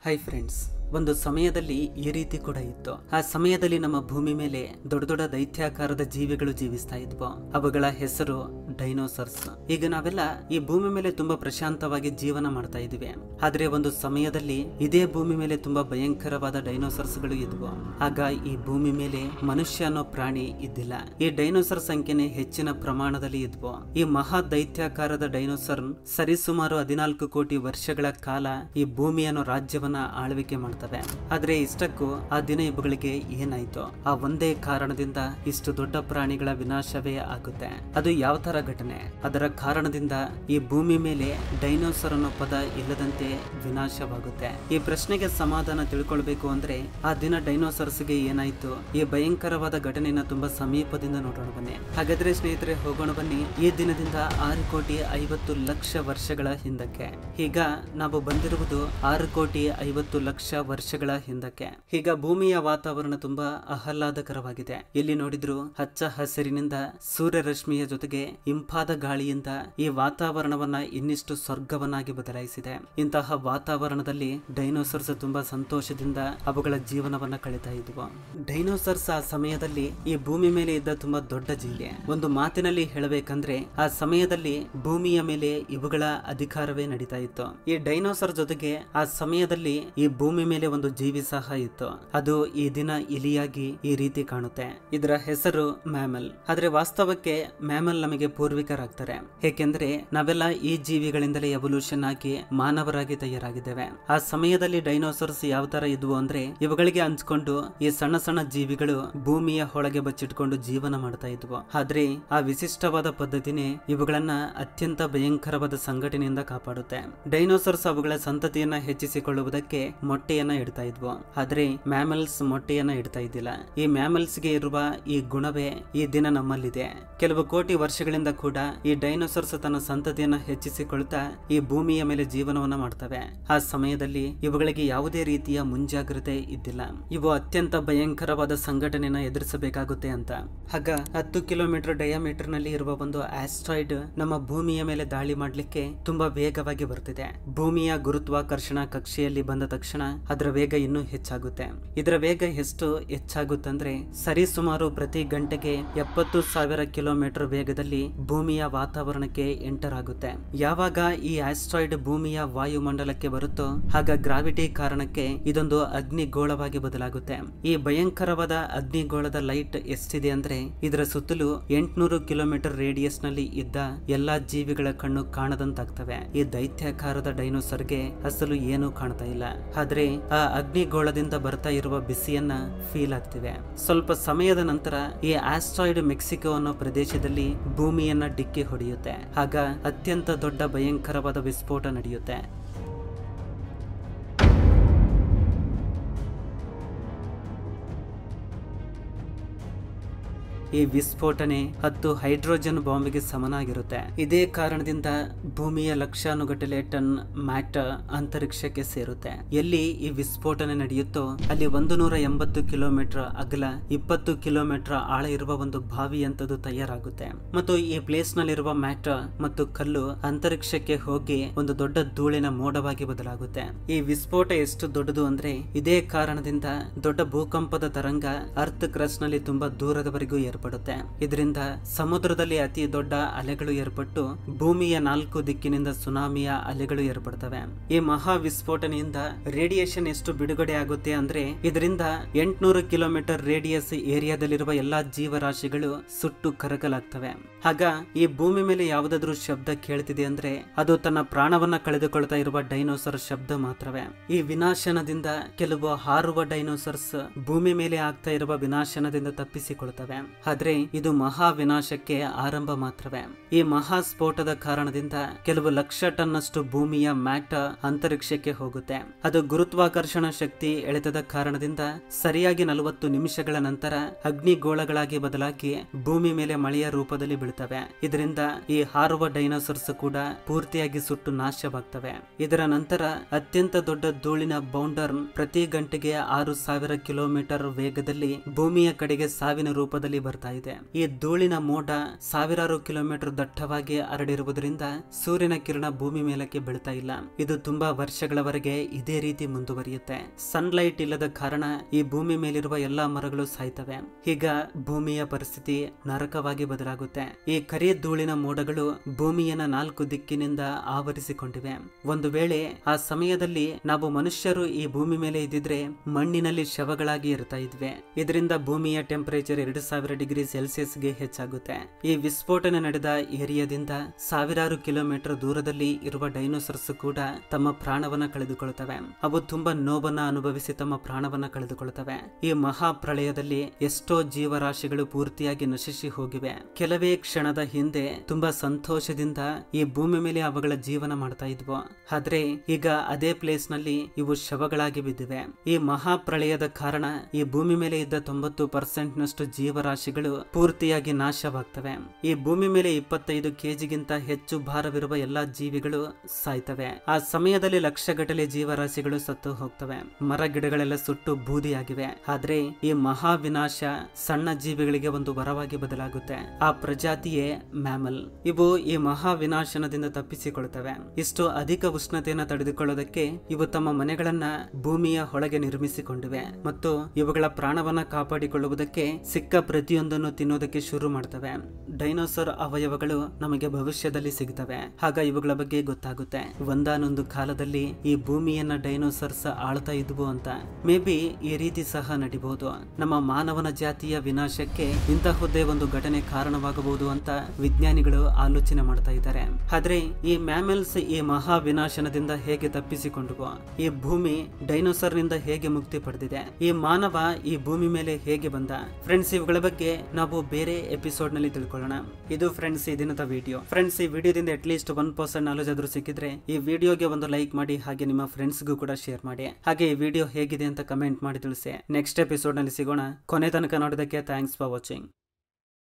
Hi friends, ಒಂದು ಸಮಯದಲ್ಲಿ ಈ ರೀತಿ ಕೂಡ ಇತ್ತು. ಆ ಸಮಯದಲ್ಲಿ ನಮ್ಮ ಭೂಮಿ ಮೇಲೆ ದೊಡ್ಡ ದೊಡ್ಡ ದೈತ್ಯಾಕಾರದ ಜೀವಿಗಳು ಜೀವಿಸ್ತಾ ಇದ್ವು. ಅವುಗಳ ಹೆಸರು ಡೈನೋಸರ್ಸ್. ಈಗ ನಾವೆಲ್ಲ ಈ ಭೂಮಿ ಮೇಲೆ ತುಂಬಾ ಪ್ರಶಾಂತವಾಗಿ ಜೀವನ ಮಾಡ್ತಾ ಇದೀವಿ. ಆದ್ರೆ ಒಂದು ಸಮಯದಲ್ಲಿ ಇದೇ ಭೂಮಿ ಮೇಲೆ ತುಂಬಾ ಭಯಂಕರವಾದ ಡೈನೋಸರ್ಸ್ಗಳು ಇದ್ವು. ಆಗ ಈ ಭೂಮಿ ಮೇಲೆ ಮನುಷ್ಯ ಅನ್ನೋ ಪ್ರಾಣಿ ಇದ್ದಿಲ್ಲ. ಈ ಡೈನೋಸರ್ ಸಂಖ್ಯೆನೆ ಹೆಚ್ಚಿನ ಪ್ರಮಾಣದಲ್ಲಿ ಇದ್ವು. ಈ ಮಹಾ ದೈತ್ಯಾಕಾರದ ಡೈನೋಸರ್ ಸರಿಸುಮಾರು 14 ಕೋಟಿ ವರ್ಷಗಳ ಕಾಲ ಈ ಭೂಮಿಯನ್ನು ರಾಜ್ಯವನ್ನ ಆಳ್ವಿಕೆ ಮಾಡ್ತವೆ. ಆದ್ರೆ ಇಷ್ಟಕ್ಕೂ ಆ ದಿನ ಇವುಗಳಿಗೆ ಏನಾಯ್ತು? ಆ ಒಂದೇ ಕಾರಣದಿಂದ ಇಷ್ಟು ದೊಡ್ಡ ಪ್ರಾಣಿಗಳ ವಿನಾಶವೇ ಆಗುತ್ತೆ. ಅದು ಯಾವ ತರ ಘಟನೆ? ಅದರ ಕಾರಣದಿಂದ ಈ ಭೂಮಿ ಮೇಲೆ ಡೈನೋಸರ್ ಅನ್ನೋ ಪದ ಇಲ್ಲದಂತೆ ವಿನಾಶವಾಗುತ್ತೆ. ಈ ಪ್ರಶ್ನೆಗೆ ಸಮಾಧಾನ ತಿಳ್ಕೊಳ್ಬೇಕು ಅಂದ್ರೆ ಆ ದಿನ ಡೈನೋಸರ್ಸ್ಗೆ ಏನಾಯ್ತು, ಈ ಭಯಂಕರವಾದ ಘಟನೆಯನ್ನ ತುಂಬಾ ಸಮೀಪದಿಂದ ನೋಡೋಣ ಬನ್ನಿ. ಹಾಗಾದ್ರೆ ಸ್ನೇಹಿತರೆ, ಹೋಗೋಣ ಬನ್ನಿ ಈ ದಿನದಿಂದ 6,50,00,000 ವರ್ಷಗಳ ಹಿಂದಕ್ಕೆ. ಈಗ ನಾವು ಬಂದಿರುವುದು 6,50,00,000 ವರ್ಷಗಳ ಹಿಂದಕ್ಕೆ. ಈಗ ಭೂಮಿಯ ವಾತಾವರಣ ತುಂಬಾ ಆಹ್ಲಾದಕರವಾಗಿದೆ. ಎಲ್ಲಿ ನೋಡಿದ್ರು ಹಚ್ಚ ಹಸಿರಿನಿಂದ, ಸೂರ್ಯರಶ್ಮಿಯ ಜೊತೆಗೆ ಇಂಪಾದ ಗಾಳಿಯಿಂದ ಈ ವಾತಾವರಣವನ್ನ ಇನ್ನಿಷ್ಟು ಸ್ವರ್ಗವನ್ನಾಗಿ ಬದಲಾಯಿಸಿದೆ. ಇಂತಹ ವಾತಾವರಣದಲ್ಲಿ ಡೈನೋಸರ್ಸ್ ತುಂಬಾ ಸಂತೋಷದಿಂದ ಅವುಗಳ ಜೀವನವನ್ನ ಕಳೀತಾ ಇದ್ವು. ಡೈನೋಸರ್ಸ್ ಆ ಸಮಯದಲ್ಲಿ ಈ ಭೂಮಿ ಮೇಲೆ ಇದ್ದ ತುಂಬಾ ದೊಡ್ಡ ಜೀವಿ. ಒಂದು ಮಾತಿನಲ್ಲಿ ಹೇಳಬೇಕಂದ್ರೆ ಆ ಸಮಯದಲ್ಲಿ ಭೂಮಿಯ ಮೇಲೆ ಇವುಗಳ ಅಧಿಕಾರವೇ ನಡೀತಾ ಇತ್ತು. ಈ ಡೈನೋಸರ್ ಜೊತೆಗೆ ಆ ಸಮಯದಲ್ಲಿ ಈ ಭೂಮಿ ಮೇಲೆ ಒಂದು ಜೀವಿ ಸಹ ಇತ್ತು. ಅದು ಈ ದಿನ ಇಲಿಯಾಗಿ ಈ ರೀತಿ ಕಾಣುತ್ತೆ. ಇದರ ಹೆಸರು ಮ್ಯಾಮಲ್. ಆದ್ರೆ ವಾಸ್ತವಕ್ಕೆ ಮ್ಯಾಮಲ್ ನಮಗೆ ಪೂರ್ವಿಕರಾಗ್ತಾರೆ. ಏಕೆಂದ್ರೆ ನಾವೆಲ್ಲ ಈ ಜೀವಿಗಳಿಂದಲೇ ಎವಲ್ಯೂಷನ್ ಆಗಿ ಮಾನವರಾಗಿ ತಯಾರಾಗಿದ್ದೇವೆ. ಆ ಸಮಯದಲ್ಲಿ ಡೈನೋಸರ್ಸ್ ಯಾವ ತರ ಇದ್ವು ಅಂದ್ರೆ ಇವುಗಳಿಗೆ ಹಂಚ್ಕೊಂಡು ಈ ಸಣ್ಣ ಸಣ್ಣ ಜೀವಿಗಳು ಭೂಮಿಯ ಒಳಗೆ ಬಚ್ಚಿಟ್ಕೊಂಡು ಜೀವನ ಮಾಡ್ತಾ ಇದ್ವು. ಆದ್ರೆ ಆ ವಿಶಿಷ್ಟವಾದ ಪದ್ಧತಿನೇ ಇವುಗಳನ್ನ ಅತ್ಯಂತ ಭಯಂಕರವಾದ ಸಂಘಟನೆಯಿಂದ ಕಾಪಾಡುತ್ತೆ. ಡೈನೋಸರ್ಸ್ ಅವುಗಳ ಸಂತತಿಯನ್ನ ಹೆಚ್ಚಿಸಿಕೊಳ್ಳುವುದಕ್ಕೆ ಮೊಟ್ಟೆಯನ್ನ ಇಡ್ತಾ ಇದ್ವು. ಆದ್ರೆ ಮ್ಯಾಮಲ್ಸ್ ಮೊಟ್ಟೆಯನ್ನ ಇಡ್ತಾ ಇದ್ದಿಲ್ಲ. ಈ ಮ್ಯಾಮಲ್ಸ್ ಗೆ ಇರುವ ಈ ಗುಣವೇ ಈ ದಿನ ನಮ್ಮಲ್ಲಿದೆ. ಕೆಲವು ಕೋಟಿ ವರ್ಷಗಳಿಂದ ಕೂಡ ಈ ಡೈನೋಸರ್ಸ್ ತನ್ನ ಸಂತತಿಯನ್ನ ಹೆಚ್ಚಿಸಿಕೊಳ್ತಾ ಈ ಭೂಮಿಯ ಮೇಲೆ ಜೀವನವನ್ನ ಮಾಡ್ತವೆ. ಆ ಸಮಯದಲ್ಲಿ ಇವುಗಳಿಗೆ ಯಾವುದೇ ರೀತಿಯ ಮುಂಜಾಗ್ರತೆ ಇದ್ದಿಲ್ಲ. ಇವು ಅತ್ಯಂತ ಭಯಂಕರವಾದ ಸಂಘಟನೆಯನ್ನ ಎದುರಿಸಬೇಕಾಗುತ್ತೆ ಅಂತ. ಆಗ 10 ಕಿಲೋಮೀಟರ್ ಡಯಾಮೀಟರ್ ನಲ್ಲಿ ಇರುವ ಒಂದು ಆಸ್ಟ್ರಾಯ್ಡ್ ನಮ್ಮ ಭೂಮಿಯ ಮೇಲೆ ದಾಳಿ ಮಾಡ್ಲಿಕ್ಕೆ ತುಂಬಾ ವೇಗವಾಗಿ ಬರ್ತಿದೆ. ಭೂಮಿಯ ಗುರುತ್ವಾಕರ್ಷಣ ಕಕ್ಷೆಯಲ್ಲಿ ಬಂದ ತಕ್ಷಣ ಅದರ ವೇಗ ಇನ್ನೂ ಹೆಚ್ಚಾಗುತ್ತೆ. ಇದರ ವೇಗ ಎಷ್ಟು ಹೆಚ್ಚಾಗುತ್ತಂದ್ರೆ ಸರಿಸುಮಾರು ಪ್ರತಿ ಗಂಟೆಗೆ 70,000 ಕಿಲೋಮೀಟರ್ ವೇಗದಲ್ಲಿ ಭೂಮಿಯ ವಾತಾವರಣಕ್ಕೆ ಎಂಟರ್ ಆಗುತ್ತೆ. ಯಾವಾಗ ಈ ಆಸ್ಟ್ರಾಯ್ಡ್ ಭೂಮಿಯ ವಾಯುಮಂಡಲಕ್ಕೆ ಬರುತ್ತೋ ಆಗ ಗ್ರಾವಿಟಿ ಕಾರಣಕ್ಕೆ ಇದೊಂದು ಅಗ್ನಿಗೋಳವಾಗಿ ಬದಲಾಗುತ್ತೆ. ಈ ಭಯಂಕರವಾದ ಅಗ್ನಿಗೋಳದ ಲೈಟ್ ಎಷ್ಟಿದೆ ಅಂದ್ರೆ ಇದರ ಸುತ್ತಲೂ 800 ಕಿಲೋಮೀಟರ್ ರೇಡಿಯಸ್ ನಲ್ಲಿ ಇದ್ದ ಎಲ್ಲಾ ಜೀವಿಗಳ ಕಣ್ಣು ಕಾಣದಂತಾಗ್ತವೆ. ಈ ದೈತ್ಯಾಕಾರದ ಡೈನೋಸರ್ಗೆ ಅಸಲು ಏನೂ ಕಾಣ್ತಾ ಇಲ್ಲ. ಆದ್ರೆ ಆ ಅಗ್ನಿಗೋಳದಿಂದ ಬರ್ತಾ ಇರುವ ಬಿಸಿಯನ್ನ ಫೀಲ್ ಆಗ್ತಿವೆ. ಸ್ವಲ್ಪ ಸಮಯದ ನಂತರ ಈ ಆಸ್ಟ್ರಾಯ್ಡ್ ಮೆಕ್ಸಿಕೋ ಅನ್ನೋ ಪ್ರದೇಶದಲ್ಲಿ ಭೂಮಿಯನ್ನ ಡಿಕ್ಕಿ ಹೊಡೆಯುತ್ತೆ. ಆಗ ಅತ್ಯಂತ ದೊಡ್ಡ ಭಯಂಕರವಾದ ವಿಸ್ಫೋಟ ನಡೆಯುತ್ತೆ. ಈ ವಿಸ್ಫೋಟನೆ 10 ಹೈಡ್ರೋಜನ್ ಬಾಂಬ್ಗೆ ಸಮನಾಗಿರುತ್ತೆ. ಇದೇ ಕಾರಣದಿಂದ ಭೂಮಿಯ ಲಕ್ಷಾನುಗಟ್ಟಲೆ ಟನ್ ಮ್ಯಾಟರ್ ಅಂತರಿಕ್ಷಕ್ಕೆ ಸೇರುತ್ತೆ. ಎಲ್ಲಿ ಈ ವಿಸ್ಫೋಟನೆ ನಡೆಯುತ್ತೋ ಅಲ್ಲಿ 180 ಕಿಲೋಮೀಟರ್ ಅಗಲ, 20 ಕಿಲೋಮೀಟರ್ ಆಳ ಇರುವ ಒಂದು ಬಾವಿ ಅಂತದ್ದು ತಯಾರಾಗುತ್ತೆ. ಮತ್ತು ಈ ಪ್ಲೇಸ್ ನಲ್ಲಿರುವ ಮ್ಯಾಟರ್ ಮತ್ತು ಕಲ್ಲು ಅಂತರಿಕ್ಷಕ್ಕೆ ಹೋಗಿ ಒಂದು ದೊಡ್ಡ ಧೂಳಿನ ಮೋಡವಾಗಿ ಬದಲಾಗುತ್ತೆ. ಈ ವಿಸ್ಫೋಟ ಎಷ್ಟು ದೊಡ್ಡದು ಅಂದ್ರೆ ಇದೇ ಕಾರಣದಿಂದ ದೊಡ್ಡ ಭೂಕಂಪದ ತರಂಗ ಅರ್ತ್ ಕ್ರಸ್ಟ್ ನಲ್ಲಿ ತುಂಬಾ ದೂರದವರೆಗೂ ಏರ್ಪಡುತ್ತೆ. ಇದರಿಂದ ಸಮುದ್ರದಲ್ಲಿ ಅತಿ ದೊಡ್ಡ ಅಲೆಗಳು ಏರ್ಪಟ್ಟು ಭೂಮಿಯ 4 ದಿಕ್ಕಿನಿಂದ ಸುನಾಮಿಯ ಅಲೆಗಳು ಏರ್ಪಡ್ತವೆ. ಈ ಮಹಾ ವಿಸ್ಫೋಟನೆಯಿಂದ ರೇಡಿಯೇಷನ್ ಎಷ್ಟು ಬಿಡುಗಡೆ ಆಗುತ್ತೆ ಅಂದ್ರೆ ಇದರಿಂದ 800 ಕಿಲೋಮೀಟರ್ ರೇಡಿಯಸ್ ಏರಿಯಾದಲ್ಲಿರುವ ಎಲ್ಲಾ ಜೀವರಾಶಿಗಳು ಸುಟ್ಟು ಕರಕಲಾಗ್ತವೆ. ಆಗ ಈ ಭೂಮಿ ಮೇಲೆ ಯಾವುದಾದ್ರೂ ಶಬ್ದ ಕೇಳ್ತಿದೆ ಅಂದ್ರೆ ಅದು ತನ್ನ ಪ್ರಾಣವನ್ನ ಕಳೆದುಕೊಳ್ತಾ ಇರುವ ಡೈನೋಸರ್ ಶಬ್ದ ಮಾತ್ರವೇ. ಈ ವಿನಾಶನದಿಂದ ಕೆಲವು ಹಾರುವ ಡೈನೋಸರ್ಸ್ ಭೂಮಿ ಮೇಲೆ ಆಗ್ತಾ ಇರುವ ವಿನಾಶನದಿಂದ ತಪ್ಪಿಸಿಕೊಳ್ತವೆ. ಆದ್ರೆ ಇದು ಮಹಾ ವಿನಾಶಕ್ಕೆ ಆರಂಭ ಮಾತ್ರವೇ. ಈ ಮಹಾ ಸ್ಫೋಟದ ಕಾರಣದಿಂದ ಕೆಲವು ಲಕ್ಷ ಟನ್ ಅಷ್ಟು ಭೂಮಿಯ ಮ್ಯಾಟರ್ ಅಂತರಿಕ್ಷಕ್ಕೆ ಹೋಗುತ್ತೆ. ಅದು ಗುರುತ್ವಾಕರ್ಷಣ ಶಕ್ತಿ ಎಳೆತದ ಕಾರಣದಿಂದ ಸರಿಯಾಗಿ 40 ನಿಮಿಷಗಳ ನಂತರ ಅಗ್ನಿಗೋಳಗಳಾಗಿ ಬದಲಾಗಿ ಭೂಮಿ ಮೇಲೆ ಮಳೆಯ ರೂಪದಲ್ಲಿ ಬೀಳ್ತವೆ. ಇದರಿಂದ ಈ ಹಾರುವ ಡೈನೋಸರ್ಸ್ ಕೂಡ ಪೂರ್ತಿಯಾಗಿ ಸುಟ್ಟು ನಾಶವಾಗ್ತವೆ. ಇದರ ನಂತರ ಅತ್ಯಂತ ದೊಡ್ಡ ಧೂಳಿನ ಬೌಂಡರ್ ಪ್ರತಿ ಗಂಟೆಗೆ 6,000 ಕಿಲೋಮೀಟರ್ ವೇಗದಲ್ಲಿ ಭೂಮಿಯ ಕಡೆಗೆ ಸಾವಿನ ರೂಪದಲ್ಲಿ ಬರ್ತದೆ. ಬರ್ತಾ ಇದೆ. ಈ ಧೂಳಿನ ಮೋಡ ಸಾವಿರಾರು ಕಿಲೋಮೀಟರ್ ದಟ್ಟವಾಗಿ ಹರಡಿರುವುದರಿಂದ ಸೂರ್ಯನ ಕಿರಣ ಭೂಮಿ ಮೇಲಕ್ಕೆ ಬೀಳ್ತಾ ಇಲ್ಲ. ಇದು ತುಂಬಾ ವರ್ಷಗಳವರೆಗೆ ಇದೇ ರೀತಿ ಮುಂದುವರಿಯುತ್ತೆ. ಸನ್ಲೈಟ್ ಇಲ್ಲದ ಕಾರಣ ಈ ಭೂಮಿ ಮೇಲಿರುವ ಎಲ್ಲಾ ಮರಗಳು ಸಾಯ್ತವೆ. ಈಗ ಭೂಮಿಯ ಪರಿಸ್ಥಿತಿ ನರಕವಾಗಿ ಬದಲಾಗುತ್ತೆ. ಈ ಕರಿ ಧೂಳಿನ ಮೋಡಗಳು ಭೂಮಿಯನ್ನ 4 ದಿಕ್ಕಿನಿಂದ ಆವರಿಸಿಕೊಂಡಿವೆ. ಒಂದು ವೇಳೆ ಆ ಸಮಯದಲ್ಲಿ ನಾವು ಮನುಷ್ಯರು ಈ ಭೂಮಿ ಮೇಲೆ ಇದ್ದಿದ್ರೆ ಮಣ್ಣಿನಲ್ಲಿ ಶವಗಳಾಗಿ ಇರ್ತಾ ಇದ್ವಿ. ಇದರಿಂದ ಭೂಮಿಯ ಟೆಂಪರೇಚರ್ 2000 ಡಿಗ್ರಿ ಸೆಲ್ಸಿಯಸ್ಗೆ ಹೆಚ್ಚಾಗುತ್ತೆ. ಈ ವಿಸ್ಫೋಟನೆ ನಡೆದ ಏರಿಯಾದಿಂದ ಸಾವಿರಾರು ಕಿಲೋಮೀಟರ್ ದೂರದಲ್ಲಿ ಇರುವ ಡೈನೋಸರ್ಸ್ ಕೂಡ ತಮ್ಮ ಪ್ರಾಣವನ್ನ ಕಳೆದುಕೊಳ್ಳುತ್ತವೆ. ಅವು ತುಂಬಾ ನೋವನ್ನ ಅನುಭವಿಸಿ ತಮ್ಮ ಪ್ರಾಣವನ್ನ ಕಳೆದುಕೊಳ್ಳುತ್ತವೆ. ಈ ಮಹಾ ಪ್ರಳಯದಲ್ಲಿ ಎಷ್ಟೋ ಜೀವರಾಶಿಗಳು ಪೂರ್ತಿಯಾಗಿ ನಶಿಸಿ ಹೋಗಿವೆ. ಕೆಲವೇ ಕ್ಷಣದ ಹಿಂದೆ ತುಂಬಾ ಸಂತೋಷದಿಂದ ಈ ಭೂಮಿ ಮೇಲೆ ಅವುಗಳ ಜೀವನ ಮಾಡ್ತಾ ಇದ್ವು. ಆದ್ರೆ ಈಗ ಅದೇ ಪ್ಲೇಸ್ ನಲ್ಲಿ ಇವು ಶವಗಳಾಗಿ ಬಿದ್ದಿವೆ. ಈ ಮಹಾ ಪ್ರಳಯದ ಕಾರಣ ಈ ಭೂಮಿ ಮೇಲೆ ಇದ್ದ 90% ನಷ್ಟು ಜೀವರಾಶಿಗಳು ಪೂರ್ತಿಯಾಗಿ ನಾಶವಾಗ್ತವೆ. ಈ ಭೂಮಿ ಮೇಲೆ 25 ಕೆಜಿಗಿಂತ ಹೆಚ್ಚು ಭಾರವಿರುವ ಎಲ್ಲಾ ಜೀವಿಗಳು ಸಾಯ್ತವೆ. ಆ ಸಮಯದಲ್ಲಿ ಲಕ್ಷಗಟ್ಟಲೆ ಜೀವರಾಶಿಗಳು ಸತ್ತು ಹೋಗ್ತವೆ. ಮರ ಗಿಡಗಳೆಲ್ಲ ಸುಟ್ಟು ಬೂದಿಯಾಗಿವೆ. ಆದ್ರೆ ಈ ಮಹಾ ವಿನಾಶ ಸಣ್ಣ ಜೀವಿಗಳಿಗೆ ಒಂದು ವರವಾಗಿ ಬದಲಾಗುತ್ತೆ. ಆ ಪ್ರಜಾತಿಯೇ ಮ್ಯಾಮಲ್. ಇವು ಈ ಮಹಾ ವಿನಾಶನದಿಂದ ತಪ್ಪಿಸಿಕೊಳ್ಳುತ್ತವೆ. ಇಷ್ಟು ಅಧಿಕ ಉಷ್ಣತೆಯನ್ನು ತಡೆದುಕೊಳ್ಳೋದಕ್ಕೆ ಇವು ತಮ್ಮ ಮನೆಗಳನ್ನ ಭೂಮಿಯ ಒಳಗೆ ನಿರ್ಮಿಸಿಕೊಂಡಿವೆ ಮತ್ತು ಇವುಗಳ ಪ್ರಾಣವನ್ನ ಕಾಪಾಡಿಕೊಳ್ಳುವುದಕ್ಕೆ ಸಿಕ್ಕ ಪ್ರತಿಯೊಂದನ್ನು ತಿನ್ನೋದಕ್ಕೆ ಶುರು ಮಾಡ್ತವೆ. ಡೈನೋಸರ್ ಅವಯವಗಳು ನಮಗೆ ಭವಿಷ್ಯದಲ್ಲಿ ಸಿಗ್ತವೆ. ಆಗ ಇವುಗಳ ಬಗ್ಗೆ ಗೊತ್ತಾಗುತ್ತೆ ಒಂದಾನೊಂದು ಕಾಲದಲ್ಲಿ ಈ ಭೂಮಿಯನ್ನ ಡೈನೋಸರ್ಸ್ ಆಳ್ತಾ ಇದ್ವು ಅಂತ. ಮೇ ಬಿ ಈ ರೀತಿ ಸಹ ನಡಿಬಹುದು. ನಮ್ಮ ಮಾನವನ ಜಾತಿಯ ವಿನಾಶಕ್ಕೆ ಇಂತಹುದೇ ಒಂದು ಘಟನೆ ಕಾರಣವಾಗಬಹುದು ಅಂತ ವಿಜ್ಞಾನಿಗಳು ಆಲೋಚನೆ ಮಾಡ್ತಾ ಇದ್ದಾರೆ. ಆದ್ರೆ ಈ ಮ್ಯಾಮಲ್ಸ್ ಈ ಮಹಾ ವಿನಾಶನದಿಂದ ಹೇಗೆ ತಪ್ಪಿಸಿಕೊಂಡುವು? ಈ ಭೂಮಿ ಡೈನೋಸರ್ ನಿಂದ ಹೇಗೆ ಮುಕ್ತಿ ಪಡೆದಿದೆ? ಈ ಮಾನವ ಈ ಭೂಮಿ ಮೇಲೆ ಹೇಗೆ ಬಂದ? ಫ್ರೆಂಡ್ಸ್, ಇವುಗಳ ಬಗ್ಗೆ ನಾವು ಬೇರೆ ಎಪಿಸೋಡ್ ನಲ್ಲಿ ತಿಳ್ಕೊಳ್ಳೋಣ. ಇದು ಫ್ರೆಂಡ್ಸ್ ಈ ದಿನದ ವಿಡಿಯೋ. ಫ್ರೆಂಡ್ಸ್, ಈ ವಿಡಿಯೋದಿಂದ ಅಟ್ಲೀಸ್ಟ್ 1% ನಾಲೆಜ್ ಆದ್ರೂ ಸಿಕ್ಕಿದ್ರೆ ಈ ವಿಡಿಯೋಗೆ ಒಂದು ಲೈಕ್ ಮಾಡಿ, ಹಾಗೆ ನಿಮ್ಮ ಫ್ರೆಂಡ್ಸ್ಗೂ ಕೂಡ ಶೇರ್ ಮಾಡಿ. ಹಾಗೆ ಈ ವಿಡಿಯೋ ಹೇಗಿದೆ ಅಂತ ಕಮೆಂಟ್ ಮಾಡಿ ತಿಳಿಸಿ. ನೆಕ್ಸ್ಟ್ ಎಪಿಸೋಡ್ ನಲ್ಲಿ ಸಿಗೋಣ. ಕೊನೆ ತನಕ ನೋಡೋದಕ್ಕೆ ಥ್ಯಾಂಕ್ಸ್ ಫಾರ್ ವಾಚಿಂಗ್.